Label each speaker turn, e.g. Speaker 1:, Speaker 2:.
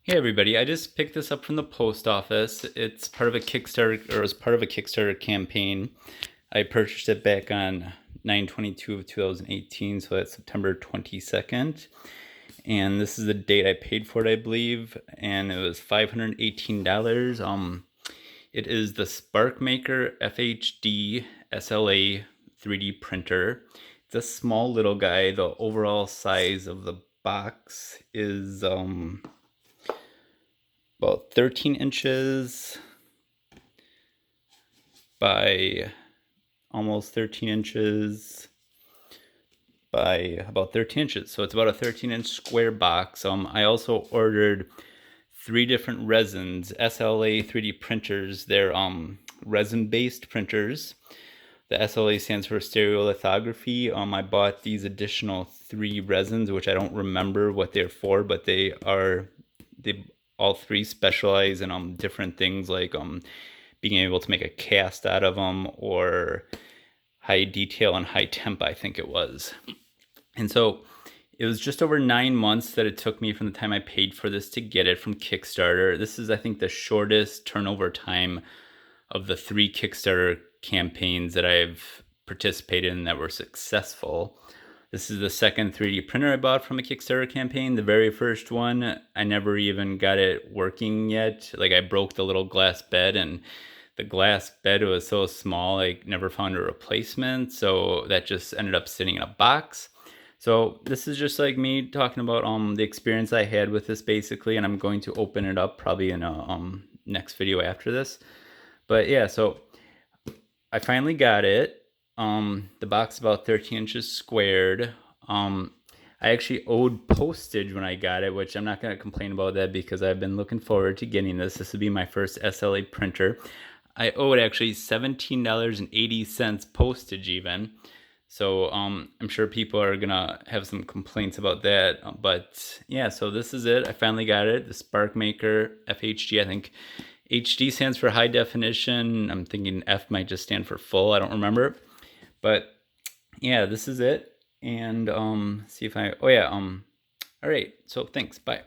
Speaker 1: Hey everybody, I just picked this up from the post office. It's part of a Kickstarter, or as part of a Kickstarter campaign. I purchased it back on 9/22 of 2018, so that's September 22nd. And this is the date I paid for it, I believe, and it was $518. It is the SparkMaker FHD SLA 3D printer. It's a small little guy. The overall size of the box is about 13 inches by almost 13 inches by about 13 inches. So it's about a 13-inch square box. I also ordered 3 different resins, SLA 3D printers. They're resin-based printers. The SLA stands for stereolithography. I bought these additional 3 resins, which I don't remember what they're for, but they all 3 specialize in different things, like being able to make a cast out of them, or high detail and high temp, I think it was. And so it was just over 9 months that it took me from the time I paid for this to get it from Kickstarter. This is, I think, the shortest turnover time of the 3 Kickstarter campaigns that I've participated in that were successful. This is the second 3D printer I bought from a Kickstarter campaign. The very first one, I never even got it working yet. Like, I broke the little glass bed, and the glass bed was so small I never found a replacement, so that just ended up sitting in a box. So this is just like me talking about the experience I had with this, basically, and I'm going to open it up probably in a next video after this. But yeah, so I finally got it. The box is about 13 inches squared. I actually owed postage when I got it, which I'm not going to complain about that because I've been looking forward to getting this. This will be my first SLA printer. I owed actually $17.80 postage even. So I'm sure people are gonna have some complaints about that. But yeah, so this is it. I finally got it. The SparkMaker FHD. I think HD stands for high definition. I'm thinking F might just stand for full. I don't remember. But yeah, this is it. And see if I. Oh yeah. All right. So thanks. Bye.